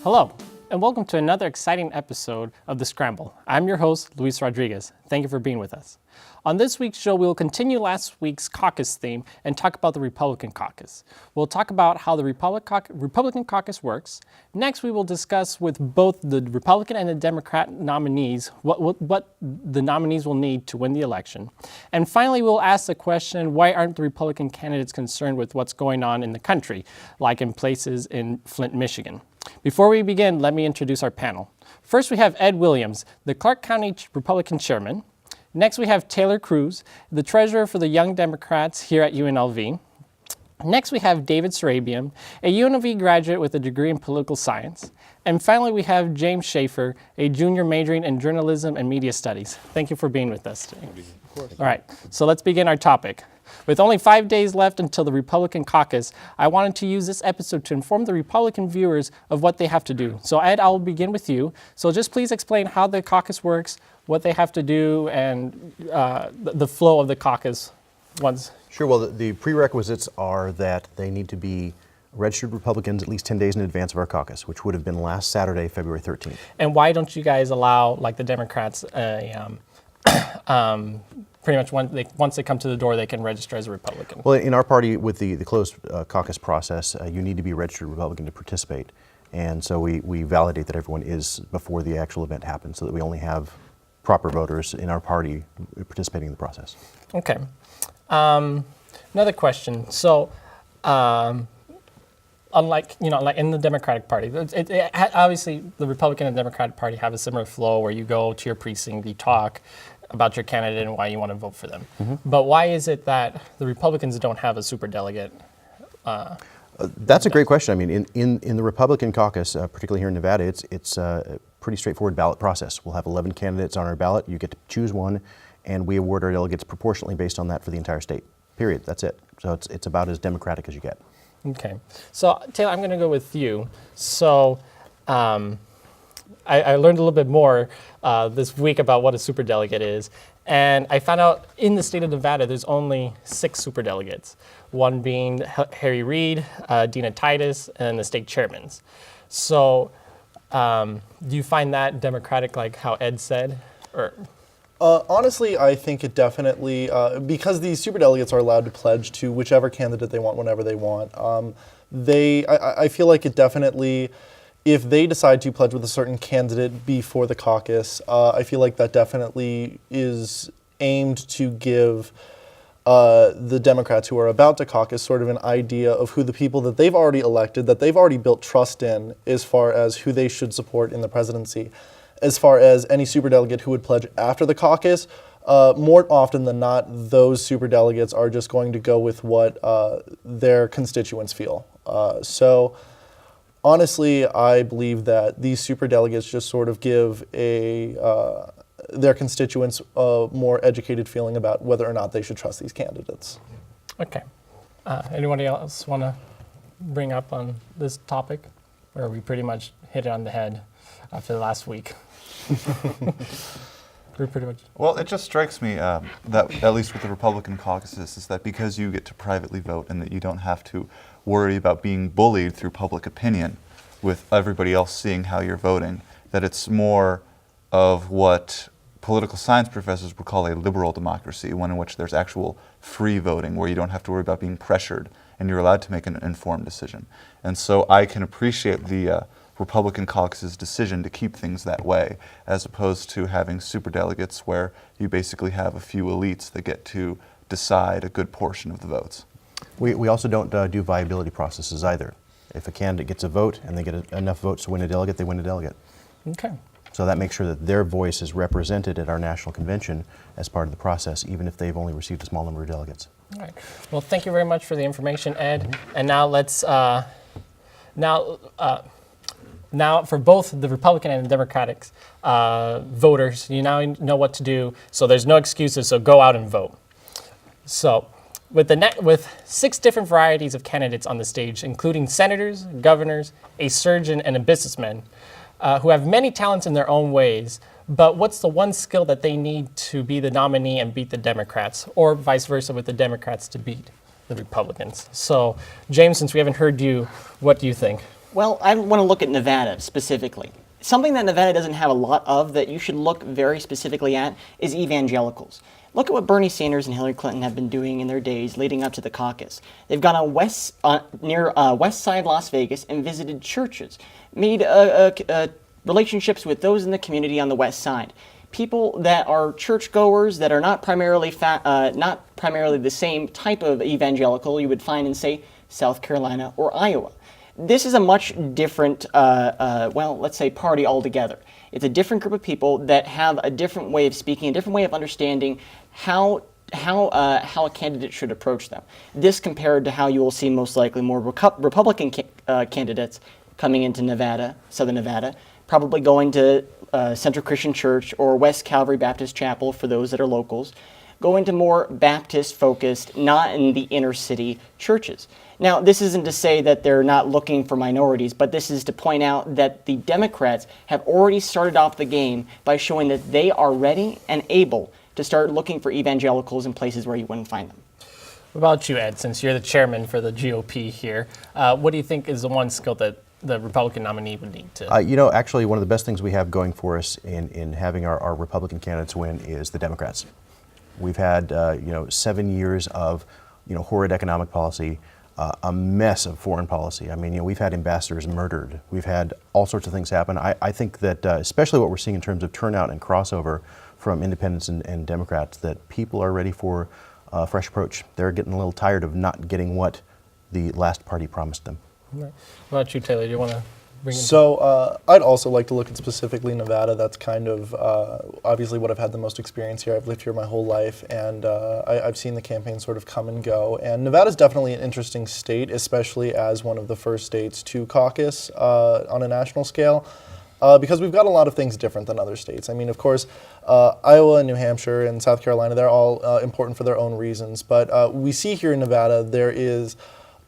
Hello, and welcome to another exciting episode of The Scramble. I'm your host, Luis Rodriguez. Thank you for being with us. On this week's show, we will continue last week's caucus theme and talk about the Republican caucus. We'll talk about how the Republican caucus works. Next, we will discuss with both the Republican and the Democrat nominees what the nominees will need to win the election. And finally, we'll ask the question, why aren't the Republican candidates concerned with what's going on in the country, like in places in Flint, Michigan? Before we begin, let me introduce our panel. First, we have Ed Williams, the Clark County Republican chairman. Next, we have Taylor Kruse, the treasurer for the Young Democrats here at UNLV. Next, we have David Serabian, a UNLV graduate with a degree in political science. And finally, we have James Schaeffer, a junior majoring in journalism and media studies. Thank you for being with us today. Of course. All right, so let's begin our topic. With only 5 days left until the Republican caucus, I wanted to use this episode to inform the Republican viewers of what they have to do. So Ed, I'll begin with you. So just please explain how the caucus works, what they have to do, and the flow of the caucus once. Sure, well, the prerequisites are that they need to be registered Republicans at least 10 days in advance of our caucus, which would have been last Saturday, February 13th. And why don't you guys allow, like the Democrats, pretty much once they come to the door, they can register as a Republican? Well, in our party, with the closed caucus process, you need to be a registered Republican to participate. And so we validate that everyone is before the actual event happens, so that we only have proper voters in our party participating in the process. Okay. Another question. So, unlike, like in the Democratic Party, obviously the Republican and Democratic Party have a similar flow where you go to your precinct, you talk about your candidate and why you want to vote for them. Mm-hmm. But why is it that the Republicans don't have a superdelegate? That's a great question. I mean, in the Republican caucus, particularly here in Nevada, it's a pretty straightforward ballot process. We'll have 11 candidates on our ballot. You get to choose one, and we award our delegates proportionally based on that for the entire state. Period. That's it. So it's about as democratic as you get. Okay. So Taylor, I'm going to go with you. So I learned a little bit more this week about what a superdelegate is. And I found out in the state of Nevada, there's only 6 superdelegates, one being Harry Reid, Dina Titus, and the state chairmans. So do you find that democratic, like how Ed said? Or honestly, I think it definitely, because these superdelegates are allowed to pledge to whichever candidate they want whenever they want, I feel like it definitely, if they decide to pledge with a certain candidate before the caucus, I feel like that definitely is aimed to give the Democrats who are about to caucus sort of an idea of who the people that they've already elected, that they've already built trust in, as far as who they should support in the presidency. As far as any superdelegate who would pledge after the caucus, more often than not, those superdelegates are just going to go with what their constituents feel. So honestly, I believe that these superdelegates just sort of give their constituents a more educated feeling about whether or not they should trust these candidates. Okay. Anybody else want to bring up on this topic? Or we pretty much hit it on the head after the last week? We're pretty much. Well, it just strikes me that, at least with the Republican caucuses, is that because you get to privately vote and that you don't have to worry about being bullied through public opinion with everybody else seeing how you're voting, that it's more of what political science professors would call a liberal democracy, one in which there's actual free voting, where you don't have to worry about being pressured and you're allowed to make an informed decision. And so I can appreciate the Republican caucus's decision to keep things that way, as opposed to having superdelegates where you basically have a few elites that get to decide a good portion of the votes. We also don't do viability processes either. If a candidate gets a vote and they get enough votes to win a delegate, they win a delegate. Okay. So that makes sure that their voice is represented at our national convention as part of the process, even if they've only received a small number of delegates. All right. Well, thank you very much for the information, Ed. Mm-hmm. And now let's now for both the Republican and the Democratic voters, you now know what to do. So there's no excuses. So go out and vote. So with 6 different varieties of candidates on the stage, including senators, governors, a surgeon, and a businessman, who have many talents in their own ways, but what's the one skill that they need to be the nominee and beat the Democrats, or vice versa with the Democrats to beat the Republicans? So, James, since we haven't heard you, what do you think? Well, I want to look at Nevada specifically. Something that Nevada doesn't have a lot of that you should look very specifically at is evangelicals. Look at what Bernie Sanders and Hillary Clinton have been doing in their days leading up to the caucus. They've gone near West Side Las Vegas and visited churches, made relationships with those in the community on the West Side. People that are churchgoers that are not primarily the same type of evangelical you would find in, say, South Carolina or Iowa. This is a much different, let's say, party altogether. It's a different group of people that have a different way of speaking, a different way of understanding how a candidate should approach them. This compared to how you will see most likely more Republican candidates coming into Nevada, Southern Nevada, probably going to Central Christian Church or West Calvary Baptist Chapel for those that are locals, going to more Baptist-focused, not in the inner city churches. Now, this isn't to say that they're not looking for minorities, but this is to point out that the Democrats have already started off the game by showing that they are ready and able to start looking for evangelicals in places where you wouldn't find them. What about you, Ed, since you're the chairman for the GOP here? What do you think is the one skill that the Republican nominee would need to? Actually, one of the best things we have going for us in having our Republican candidates win is the Democrats. We've had 7 years of horrid economic policy, a mess of foreign policy. I mean, we've had ambassadors murdered. We've had all sorts of things happen. I think that especially what we're seeing in terms of turnout and crossover from independents and Democrats, that people are ready for a fresh approach. They're getting a little tired of not getting what the last party promised them. Right. What about you, Taylor? Do you want to bring in? So I'd also like to look at specifically Nevada. That's kind of obviously what I've had the most experience here. I've lived here my whole life, and I've seen the campaign sort of come and go. And Nevada's definitely an interesting state, especially as one of the first states to caucus on a national scale, because we've got a lot of things different than other states. I mean, of course, Iowa and New Hampshire and South Carolina, they're all important for their own reasons. But we see here in Nevada, there is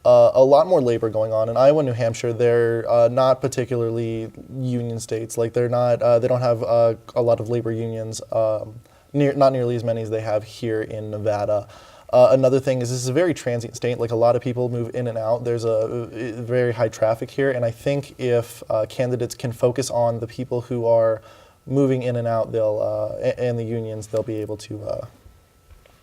a lot more labor going on. In Iowa and New Hampshire, they're not particularly union states. Like they don't have a lot of labor unions, not nearly as many as they have here in Nevada. Another thing is this is a very transient state. Like a lot of people move in and out. There's a very high traffic here, and I think if candidates can focus on the people who are moving in and out, and the unions, they'll be able to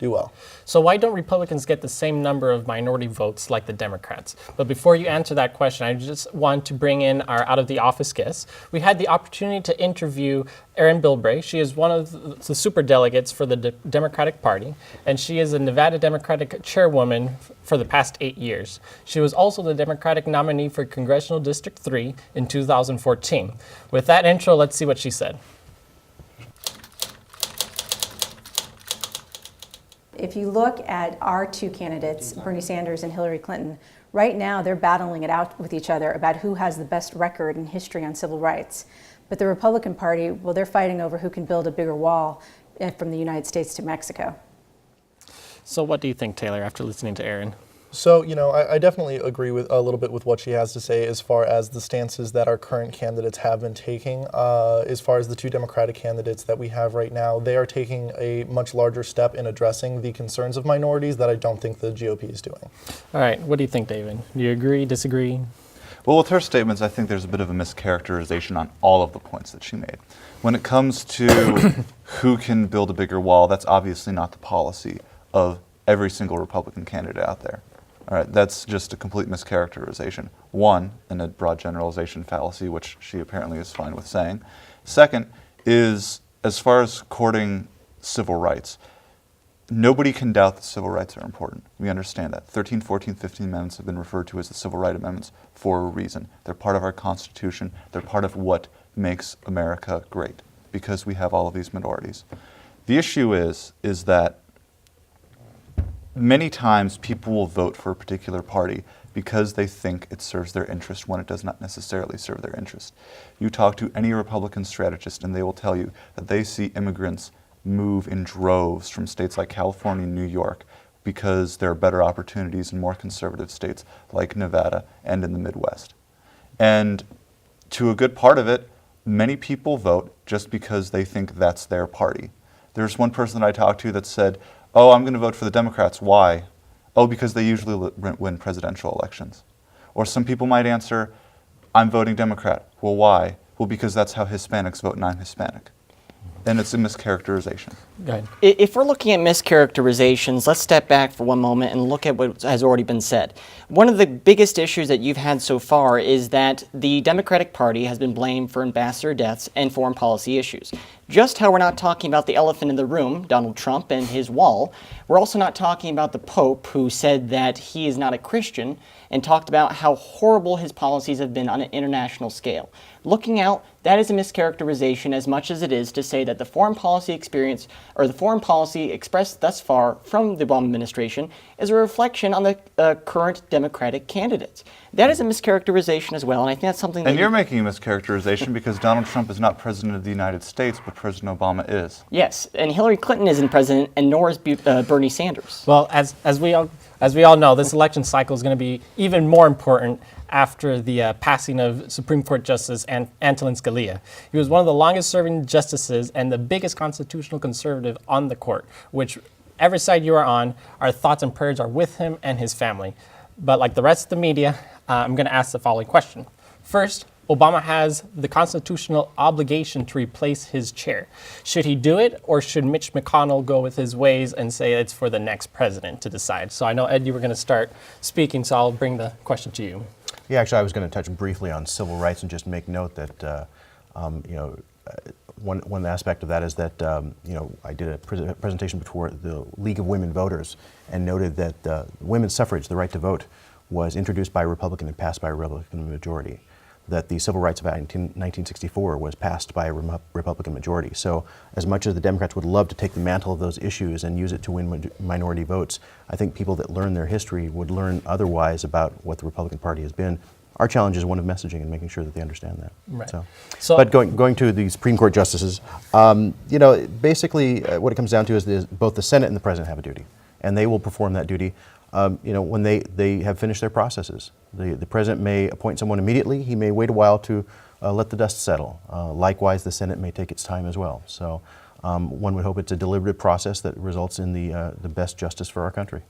do well. So why don't Republicans get the same number of minority votes like the Democrats? But before you answer that question, I just want to bring in our out-of-the-office guests. We had the opportunity to interview Erin Bilbray. She is one of the superdelegates for the Democratic Party, and she is a Nevada Democratic chairwoman for the past 8 years. She was also the Democratic nominee for Congressional District 3 in 2014. With that intro, let's see what she said. If you look at our two candidates, Bernie Sanders and Hillary Clinton, right now they're battling it out with each other about who has the best record in history on civil rights. But the Republican Party, well, they're fighting over who can build a bigger wall from the United States to Mexico. So what do you think, Taylor, after listening to Erin? So, I definitely agree with a little bit with what she has to say as far as the stances that our current candidates have been taking. As far as the two Democratic candidates that we have right now, they are taking a much larger step in addressing the concerns of minorities that I don't think the GOP is doing. All right, what do you think, David? Do you agree, disagree? Well, with her statements, I think there's a bit of a mischaracterization on all of the points that she made. When it comes to who can build a bigger wall, that's obviously not the policy of every single Republican candidate out there. All right, that's just a complete mischaracterization. One, and a broad generalization fallacy, which she apparently is fine with saying. Second is, as far as courting civil rights, nobody can doubt that civil rights are important. We understand that. 13, 14, 15 amendments have been referred to as the civil rights amendments for a reason. They're part of our Constitution. They're part of what makes America great, because we have all of these minorities. The issue is that many times people will vote for a particular party because they think it serves their interest when it does not necessarily serve their interest. You talk to any Republican strategist and they will tell you that they see immigrants move in droves from states like California and New York because there are better opportunities in more conservative states like Nevada and in the Midwest. And to a good part of it, many people vote just because they think that's their party. There's one person that I talked to that said, "Oh, I'm going to vote for the Democrats. Why?" "Oh, because they usually win presidential elections." Or some people might answer, I'm voting Democrat. Well, why? Well, because that's how Hispanics vote, and I'm Hispanic. And it's a mischaracterization. Go ahead. If we're looking at mischaracterizations, let's step back for one moment and look at what has already been said. One of the biggest issues that you've had so far is that the Democratic Party has been blamed for ambassador deaths and foreign policy issues. Just how we're not talking about the elephant in the room, Donald Trump and his wall, we're also not talking about the Pope, who said that he is not a Christian and talked about how horrible his policies have been on an international scale. Looking out, that is a mischaracterization as much as it is to say that the foreign policy experience, or the foreign policy expressed thus far from the Obama administration, is a reflection on the current Democratic candidates. That is a mischaracterization as well, and I think that's something that And you're making a mischaracterization because Donald Trump is not president of the United States, but President Obama is. Yes, and Hillary Clinton isn't president, and nor is Bernie Sanders. Well, as we all know, this election cycle is going to be even more important after the passing of Supreme Court Justice Antonin Scalia. He was one of the longest-serving justices and the biggest constitutional conservative on the court, which every side you are on, our thoughts and prayers are with him and his family. But like the rest of the media, I'm going to ask the following question. First, Obama has the constitutional obligation to replace his chair. Should he do it, or should Mitch McConnell go with his ways and say it's for the next president to decide? So I know, Ed, you were going to start speaking, so I'll bring the question to you. Yeah, actually, I was going to touch briefly on civil rights and just make note that, one aspect of that is that, I did a presentation before the League of Women Voters and noted that women's suffrage, the right to vote, was introduced by a Republican and passed by a Republican majority. That the Civil Rights Act in 1964 was passed by a Republican majority. So as much as the Democrats would love to take the mantle of those issues and use it to win minority votes, I think people that learn their history would learn otherwise about what the Republican Party has been. Our challenge is one of messaging and making sure that they understand that. Right. So but going to the Supreme Court justices, basically what it comes down to is both the Senate and the President have a duty, and they will perform that duty when they have finished their processes. The President may appoint someone immediately. He may wait a while to let the dust settle. Likewise, the Senate may take its time as well. So one would hope it's a deliberative process that results in the best justice for our country.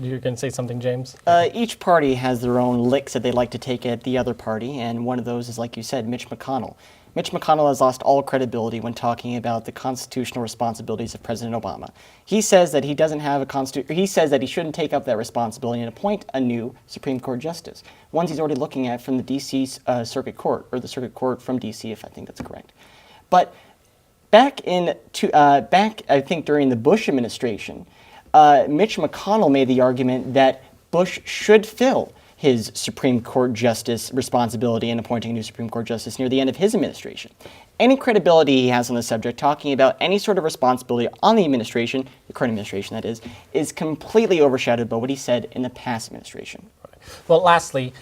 You're going to say something, James? Each party has their own licks that they like to take at the other party, and one of those is, like you said, Mitch McConnell. Mitch McConnell has lost all credibility when talking about the constitutional responsibilities of President Obama. He says that he doesn't have a he says that he shouldn't take up that responsibility and appoint a new Supreme Court justice. Ones he's already looking at from the D.C. Circuit Court, or the Circuit Court from D.C., if I think that's correct. But back I think during the Bush administration, Mitch McConnell made the argument that Bush should fill his Supreme Court justice responsibility in appointing a new Supreme Court justice near the end of his administration. Any credibility he has on the subject, talking about any sort of responsibility on the administration, the current administration that is completely overshadowed by what he said in the past administration. Well, lastly,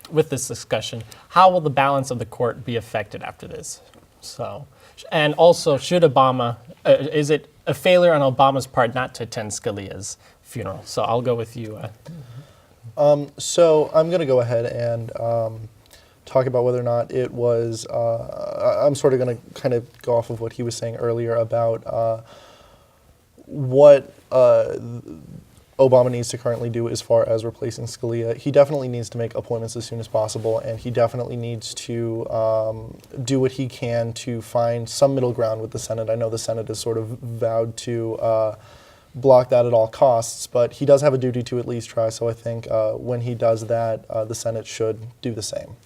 with this discussion, how will the balance of the court be affected after this? So, and also, should Obama, is it a failure on Obama's part not to attend Scalia's funeral? So I'll go with you. So I'm going to go ahead and talk about whether or not it was, I'm sort of going to kind of go off of what he was saying earlier about what Obama needs to currently do as far as replacing Scalia. He definitely needs to make appointments as soon as possible, and he definitely needs to do what he can to find some middle ground with the Senate. I know the Senate has sort of vowed to block that at all costs, but he does have a duty to at least try, so I think when he does that, the Senate should do the same.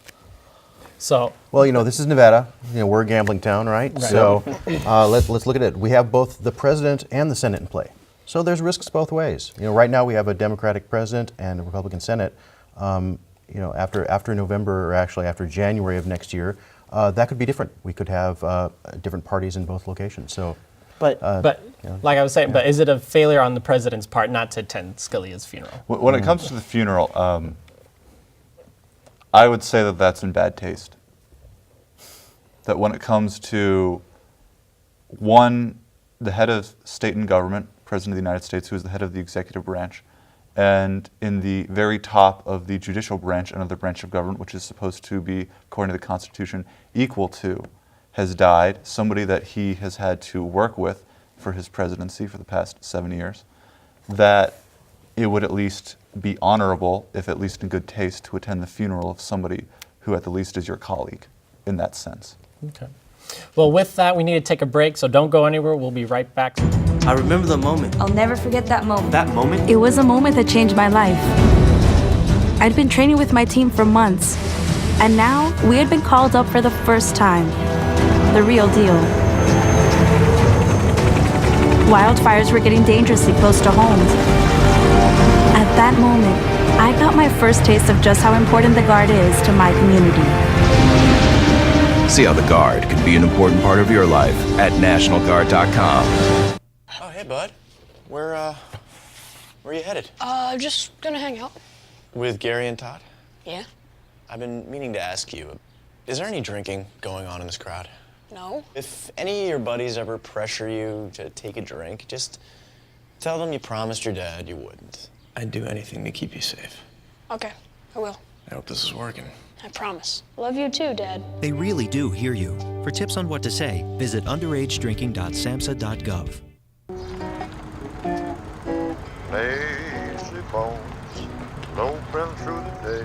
So, well, this is Nevada. We're a gambling town, right? So let's look at it. We have both the president and the Senate in play. So there's risks both ways. Right now we have a Democratic president and a Republican Senate. After November, or actually after January of next year, that could be different. We could have different parties in both locations. So. But like I was saying, but is it a failure on the president's part not to attend Scalia's funeral? When it comes to the funeral, I would say that that's in bad taste. That when it comes to, one, the head of state and government, President of the United States, who is the head of the executive branch, and in the very top of the judicial branch, another branch of government, which is supposed to be, according to the Constitution, equal to, has died, somebody that he has had to work with for his presidency for the past 7 years, that it would at least be honorable, if at least in good taste, to attend the funeral of somebody who at the least is your colleague in that sense. Okay. Well, with that, we need to take a break, so don't go anywhere. We'll be right back. I remember the moment. I'll never forget that moment. That moment? It was a moment that changed my life. I'd been training with my team for months, and now we had been called up for the first time. The real deal. Wildfires were getting dangerously close to homes. At that moment, I got my first taste of just how important the Guard is to my community. See how the Guard can be an important part of your life at NationalGuard.com. Oh, hey, bud. Where are you headed? Just gonna hang out. With Gary and Todd? Yeah? I've been meaning to ask you, is there any drinking going on in this crowd? No. If any of your buddies ever pressure you to take a drink, just tell them you promised your dad you wouldn't. I'd do anything to keep you safe. Okay, I will. I hope this is working. I promise. Love you too, Dad. They really do hear you. For tips on what to say, visit underagedrinking.samhsa.gov. Lazy bones, loping through the day.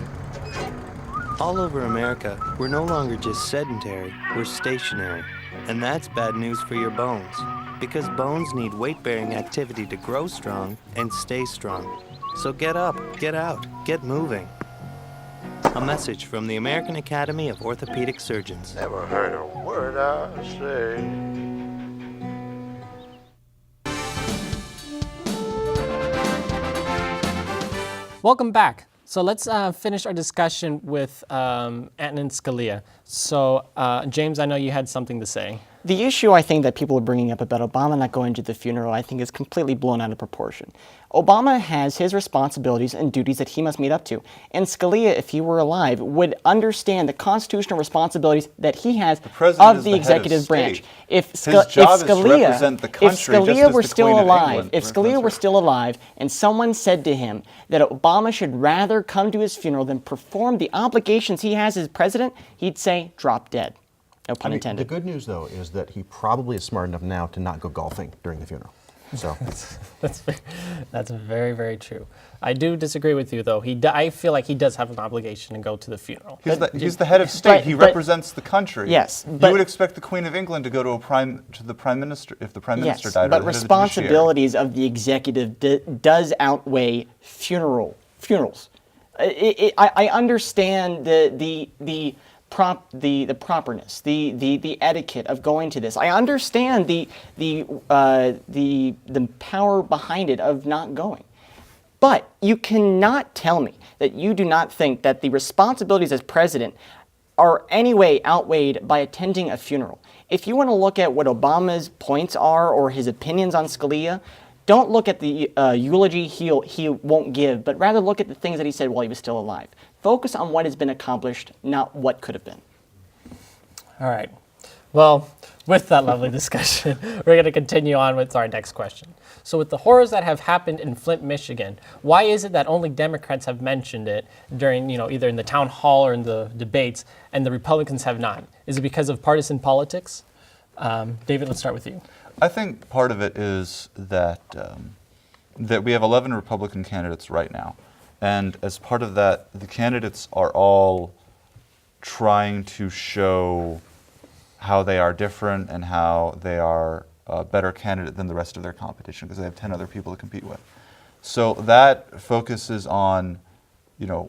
All over America, we're no longer just sedentary, we're stationary. And that's bad news for your bones, because bones need weight-bearing activity to grow strong and stay strong. So get up, get out, get moving. A message from the American Academy of Orthopedic Surgeons. Never heard a word I say. Welcome back. So let's finish our discussion with Antonin Scalia. So James, I know you had something to say. The issue I think that people are bringing up about Obama not going to the funeral, I think is completely blown out of proportion. Obama has his responsibilities and duties that he must meet up to. And Scalia, if he were alive, would understand the constitutional responsibilities that he has of the executive branch. If Scalia were still alive, and someone said to him that Obama should rather come to his funeral than perform the obligations he has as president, he'd say, drop dead. No pun intended. The good news, though, is that he probably is smart enough now to not go golfing during the funeral. So that's very, very true. I do disagree with you, though. I feel like he does have an obligation to go to the funeral. He's the head of state. He represents the country. Yes, you would expect the Queen of England to go to the Prime Minister if the Prime Minister died. But responsibilities of the executive does outweigh funerals. I understand the properness, the etiquette of going to this. I understand the power behind it of not going. But you cannot tell me that you do not think that the responsibilities as president are anyway outweighed by attending a funeral. If you want to look at what Obama's points are or his opinions on Scalia, don't look at the eulogy he won't give, but rather look at the things that he said while he was still alive. Focus on what has been accomplished, not what could have been. All right. Well, with that lovely discussion, we're going to continue on with our next question. So with the horrors that have happened in Flint, Michigan, why is it that only Democrats have mentioned it during, either in the town hall or in the debates, and the Republicans have not? Is it because of partisan politics? David, let's start with you. I think part of it is that that we have 11 Republican candidates right now. And as part of that, the candidates are all trying to show how they are different and how they are a better candidate than the rest of their competition because they have 10 other people to compete with. So that focuses on,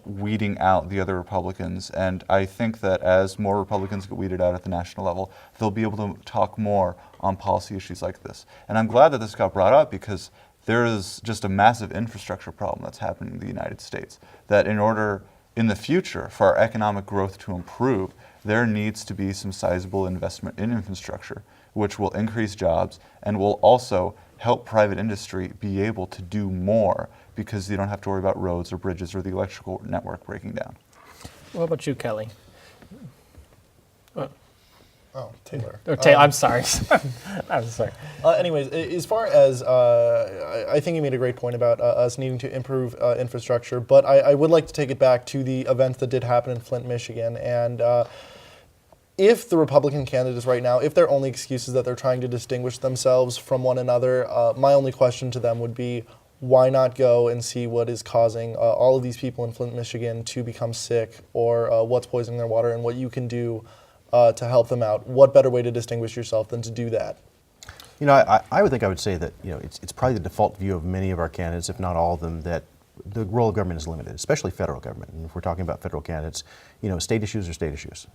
weeding out the other Republicans. And I think that as more Republicans get weeded out at the national level, they'll be able to talk more on policy issues like this. And I'm glad that this got brought up because there is just a massive infrastructure problem that's happening in the United States. That in order, in the future, for our economic growth to improve, there needs to be some sizable investment in infrastructure, which will increase jobs and will also help private industry be able to do more because you don't have to worry about roads or bridges or the electrical network breaking down. What about you, Kelly? Taylor. I'm sorry. I'm sorry. Anyways, as far as, I think you made a great point about us needing to improve infrastructure, but I would like to take it back to the events that did happen in Flint, Michigan. And if the Republican candidates right now, if their only excuse is that they're trying to distinguish themselves from one another, my only question to them would be, why not go and see what is causing all of these people in Flint, Michigan to become sick, or what's poisoning their water, and what you can do to help them out? What better way to distinguish yourself than to do that? You know, I would say that, you know, it's probably the default view of many of our candidates, if not all of them, that the role of government is limited, especially federal government. And if we're talking about federal candidates, you know, state issues are state issues.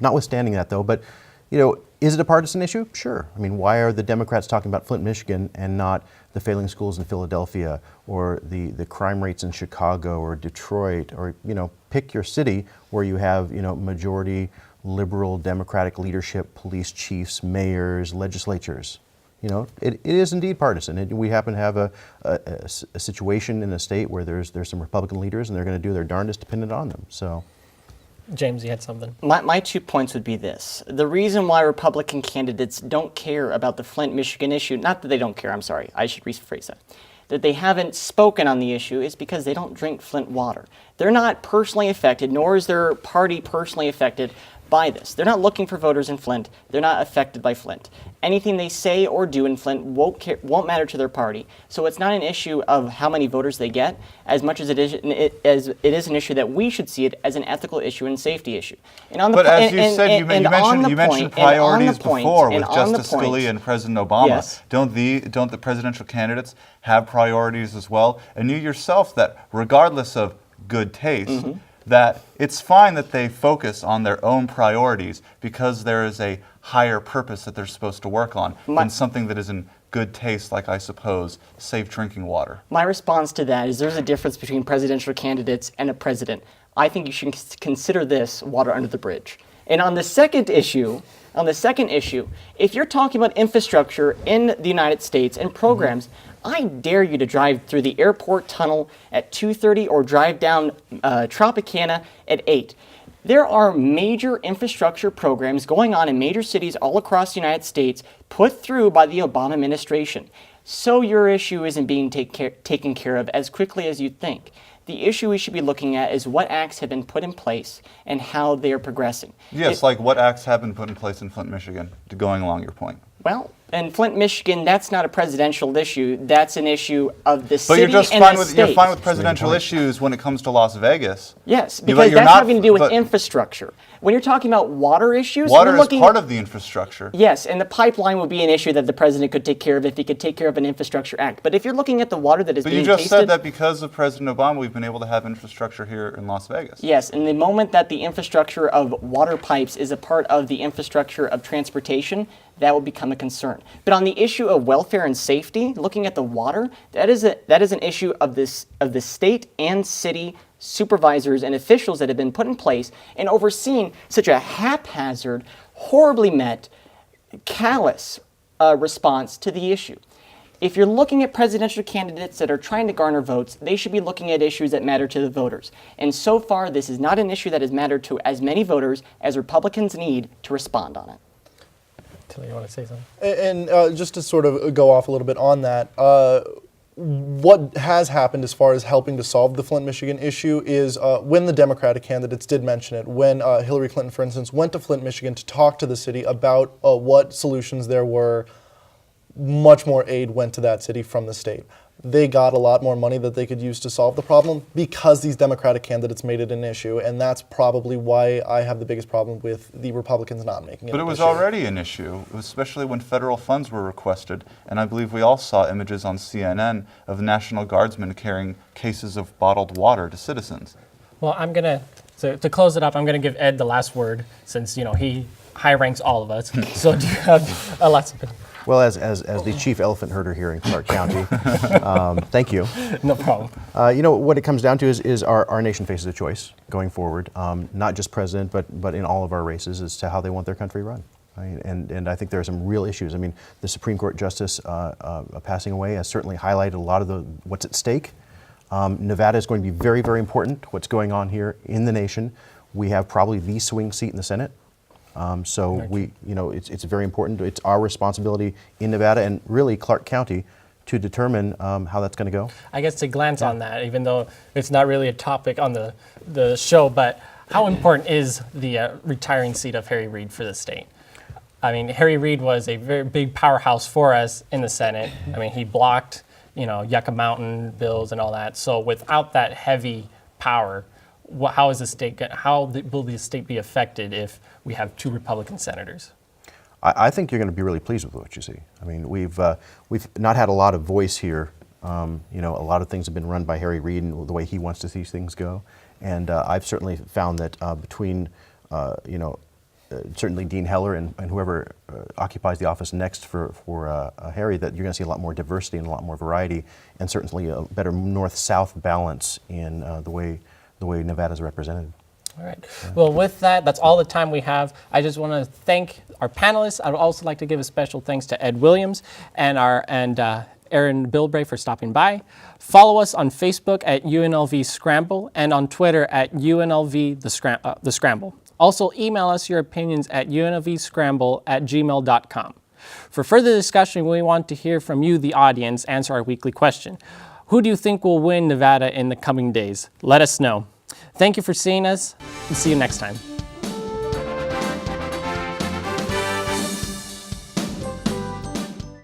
Notwithstanding that, though, but, you know, is it a partisan issue? Sure. I mean, why are the Democrats talking about Flint, Michigan, and not the failing schools in Philadelphia, or the crime rates in Chicago or Detroit, or, you know, pick your city where you have, you know, majority liberal Democratic leadership, police chiefs, mayors, legislatures. You know, it is indeed partisan. We happen to have a situation in a state where there's some Republican leaders, and they're going to do their darndest to pin it on them. So, James, you had something. My 2 points would be this. The reason why Republican candidates don't care about the Flint, Michigan issue, not that they don't care, I'm sorry, I should rephrase that they haven't spoken on the issue, is because they don't drink Flint water. They're not personally affected, nor is their party personally affected by this. They're not looking for voters in Flint. They're not affected by Flint. Anything they say or do in Flint won't matter to their party. So it's not an issue of how many voters they get, as much as it is an issue that we should see it as an ethical issue and safety issue. And on the but as you said, you mentioned priorities before with Justice Scalia and President Obama. Yes. Don't the presidential candidates have priorities as well? And you yourself, that regardless of good taste, that it's fine that they focus on their own priorities because there is a higher purpose that they're supposed to work on than something that is in good taste, like, I suppose, safe drinking water. My response to that is there's a difference between presidential candidates and a president. I think you should consider this water under the bridge. And on the second issue, if you're talking about infrastructure in the United States and programs, I dare you to drive through the airport tunnel at 2:30 or drive down Tropicana at 8. There are major infrastructure programs going on in major cities all across the United States put through by the Obama administration. So your issue isn't being taken care of as quickly as you'd think. The issue we should be looking at is what acts have been put in place and how they are progressing. Yes, like what acts have been put in place in Flint, Michigan, going along your point. Well, in Flint, Michigan, that's not a presidential issue. That's an issue of the But city you're just and fine the with state. you're fine with presidential issues when it comes to Las Vegas. Yes, But because you're that's not- having to do with but infrastructure. When you're talking about water issues, Water we're is looking part of the infrastructure. Yes, and the pipeline would be an issue that the president could take care of if he could take care of an infrastructure act. But if you're looking at the water that is But being you just tasted, said that because of President Obama, we've been able to have infrastructure here in Las Vegas. yes, and the moment that the infrastructure of water pipes is a part of the infrastructure of transportation, that will become a concern. But on the issue of welfare and safety, looking at the water, that is an issue of the state and city supervisors and officials that have been put in place and overseen such a haphazard, horribly met, callous response to the issue. If you're looking at presidential candidates that are trying to garner votes, they should be looking at issues that matter to the voters. And so far, this is not an issue that has mattered to as many voters as Republicans need to respond on it. Tilly, you want to say something? And just to sort of go off a little bit on that, what has happened as far as helping to solve the Flint, Michigan issue is when the Democratic candidates did mention it, when Hillary Clinton, for instance, went to Flint, Michigan to talk to the city about what solutions there were, much more aid went to that city from the state. They got a lot more money that they could use to solve the problem because these Democratic candidates made it an issue, and that's probably why I have the biggest problem with the Republicans not making it But it an was issue. already an issue, especially when federal funds were requested. And I believe we all saw images on CNN of the National Guardsmen carrying cases of bottled water to citizens. Well, I'm going to close it up, I'm going to give Ed the last word since, you know, he high ranks all of us. So do you have a last opinion? well, as the chief elephant herder here in Clark County, thank you. No problem. You know, what it comes down to is our nation faces a choice going forward, not just president, but in all of our races as to how they want their country run. Right? And I think there are some real issues. I mean, the Supreme Court justice passing away has certainly highlighted a lot of what's at stake. Nevada is going to be very, very important, what's going on here in the nation. We have probably the swing seat in the Senate. So it's very important. It's our responsibility in Nevada and really Clark County to determine how that's going to go. I guess to glance on that, even though it's not really a topic on the show, but how important is the retiring seat of Harry Reid for the state? I mean, Harry Reid was a very big powerhouse for us in the Senate. I mean, he blocked Yucca Mountain bills and all that. So without that heavy power, how will the state be affected if we have 2 Republican senators? I think you're going to be really pleased with what you see. I mean, we've not had a lot of voice here. A lot of things have been run by Harry Reid and the way he wants to see things go. And I've certainly found that between, certainly Dean Heller and whoever occupies the office next for Harry, that you're going to see a lot more diversity and a lot more variety, and certainly a better north-south balance in the way Nevada is represented. All right. Well, with that, that's all the time we have. I just want to thank our panelists. I would also like to give a special thanks to Ed Williams and Aaron Bilbray for stopping by. Follow us on Facebook at UNLV Scramble and on Twitter at UNLV The Scramble. Also, email us your opinions at unlvscramble@gmail.com. For further discussion, we want to hear from you, the audience, answer our weekly question. Who do you think will win Nevada in the coming days? Let us know. Thank you for seeing us, and see you next time.